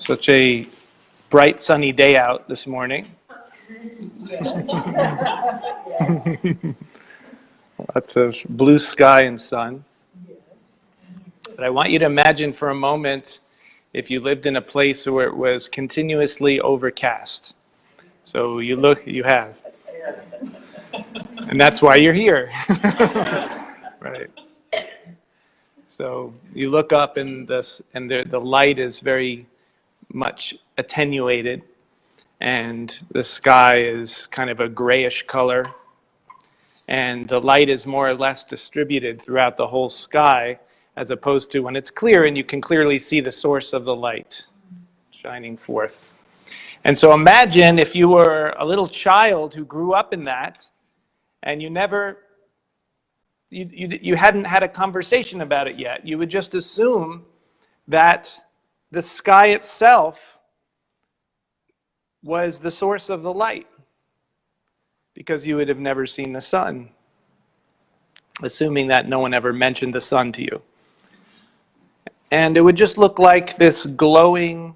Such a bright sunny day out this morning. Yes. Lots of blue sky and sun. Yes. But I want you to imagine for a moment if you lived in a place where it was continuously overcast. So you have. And that's why you're here. Right. So you look up and the light is very much attenuated, and the sky is kind of a grayish color, and the light is more or less distributed throughout the whole sky, as opposed to when it's clear and you can clearly see the source of the light shining forth. And so imagine if you were a little child who grew up in that, and you hadn't had a conversation about it yet. You would just assume that the sky itself was the source of the light, because you would have never seen the sun, assuming that no one ever mentioned the sun to you. And it would just look like this glowing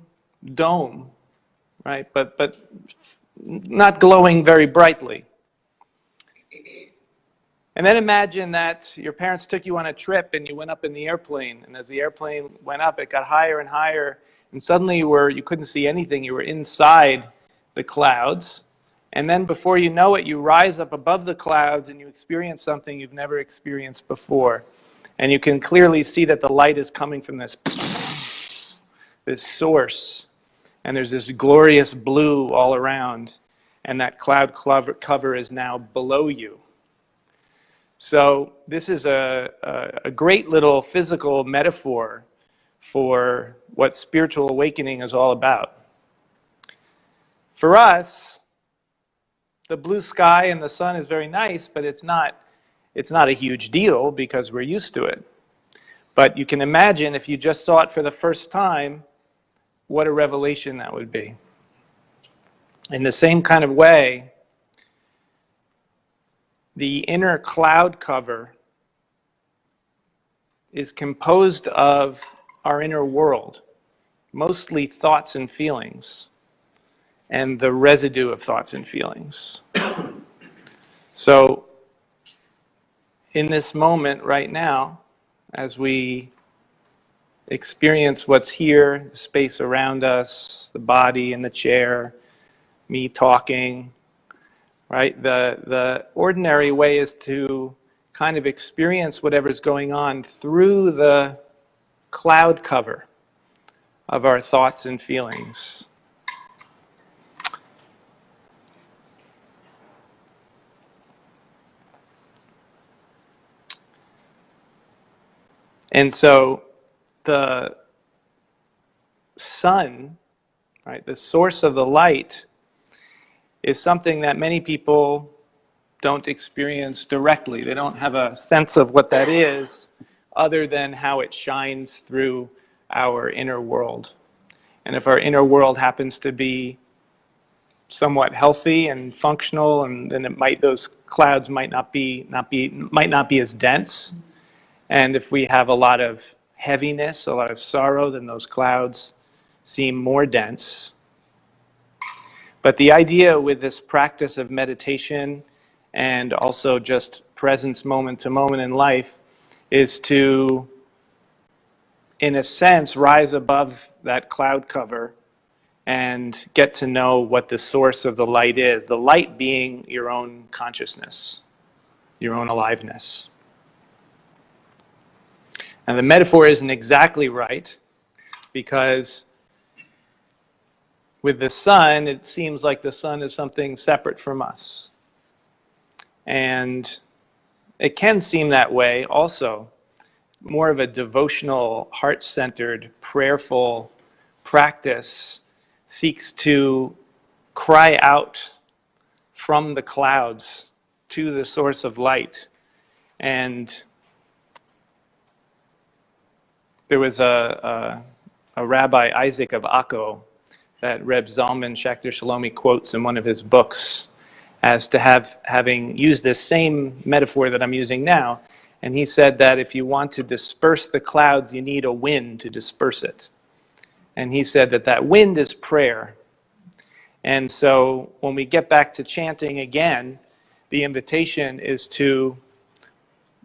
dome, right? But not glowing very brightly. And then imagine that your parents took you on a trip and you went up in the airplane, and as the airplane went up, it got higher and higher, and suddenly you couldn't see anything. You were inside the clouds, and then before you know it, you rise up above the clouds and you experience something you've never experienced before. And you can clearly see that the light is coming from this source, and there's this glorious blue all around, and that cloud cover is now below you. So this is a great little physical metaphor for what spiritual awakening is all about. For us, the blue sky and the sun is very nice, but it's not a huge deal because we're used to it. But you can imagine if you just saw it for the first time, what a revelation that would be. In the same kind of way, the inner cloud cover is composed of our inner world, mostly thoughts and feelings, and the residue of thoughts and feelings. So, in this moment right now, as we experience what's here, the space around us, the body and the chair, me talking, right? The ordinary way is to kind of experience whatever's going on through the cloud cover of our thoughts and feelings. And so the sun, right, the source of the light, is something that many people don't experience directly. They don't have a sense of what that is other than how it shines through our inner world. And if our inner world happens to be somewhat healthy and functional, and then those clouds might not be as dense. And if we have a lot of heaviness, a lot of sorrow, then those clouds seem more dense. But the idea with this practice of meditation and also just presence moment to moment in life is to, in a sense, rise above that cloud cover and get to know what the source of the light is. The light being your own consciousness, your own aliveness. And the metaphor isn't exactly right, because with the sun, it seems like the sun is something separate from us. And it can seem that way also. More of a devotional, heart-centered, prayerful practice seeks to cry out from the clouds to the source of light. And there was a Rabbi Isaac of Akko that Reb Zalman Schachter Shalomi quotes in one of his books as to having used this same metaphor that I'm using now. And he said that if you want to disperse the clouds, you need a wind to disperse it. And he said that that wind is prayer. And so when we get back to chanting again, the invitation is to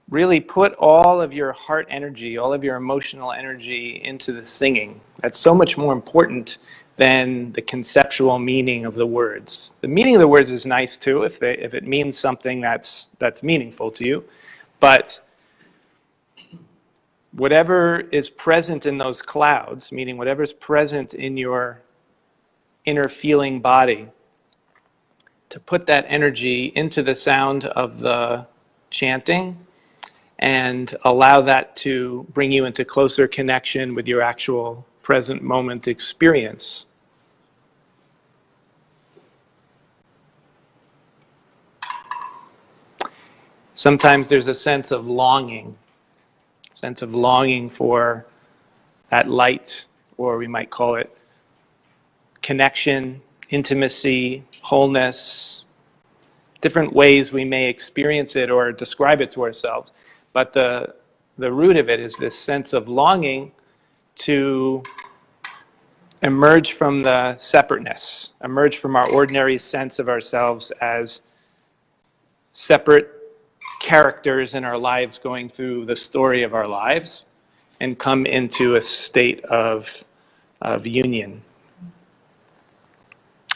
really put all of your heart energy, all of your emotional energy into the singing. That's so much more important than the conceptual meaning of the words. The meaning of the words is nice too, if it means something that's meaningful to you. But whatever is present in those clouds, meaning whatever is present in your inner feeling body, to put that energy into the sound of the chanting and allow that to bring you into closer connection with your actual present moment experience. Sometimes there's a sense of longing for that light, or we might call it connection, intimacy, wholeness, different ways we may experience it or describe it to ourselves. But the root of it is this sense of longing to emerge from the separateness, emerge from our ordinary sense of ourselves as separate characters in our lives going through the story of our lives, and come into a state of union.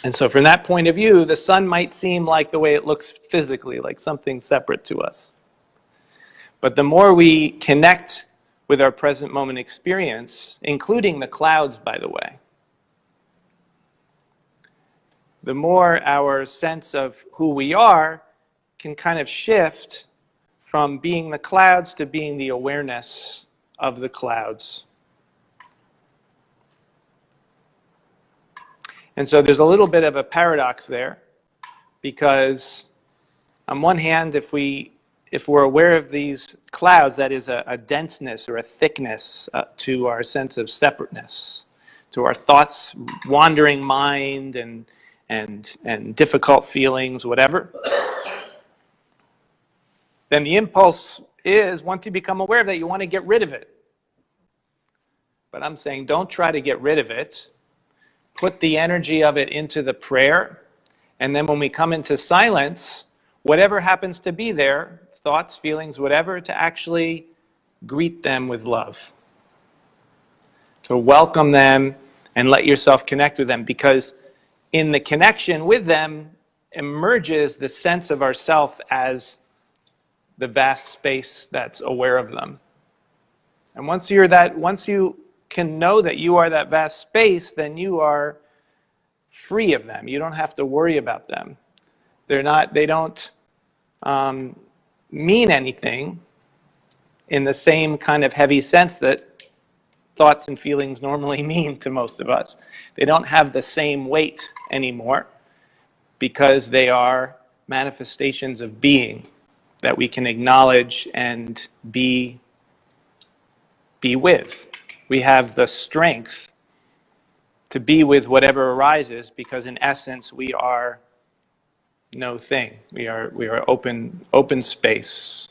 And so from that point of view, the sun might seem like the way it looks physically, like something separate to us. But the more we connect with our present moment experience, including the clouds, by the way, the more our sense of who we are can kind of shift from being the clouds to being the awareness of the clouds. And so there's a little bit of a paradox there, because on one hand, if we're aware of these clouds, that is a denseness or a thickness to our sense of separateness, to our thoughts, wandering mind and difficult feelings, whatever, then the impulse is, once you become aware of that, you want to get rid of it. But I'm saying, don't try to get rid of it. Put the energy of it into the prayer, and then when we come into silence, whatever happens to be there, thoughts, feelings, whatever, to actually greet them with love. To welcome them and let yourself connect with them, because in the connection with them emerges the sense of ourself as the vast space that's aware of them. And once you can know that you are that vast space, then you are free of them. You don't have to worry about them. They don't mean anything in the same kind of heavy sense that thoughts and feelings normally mean to most of us. They don't have the same weight anymore, because they are manifestations of being that we can acknowledge and be with. We have the strength to be with whatever arises, because in essence we are no thing. We are open space.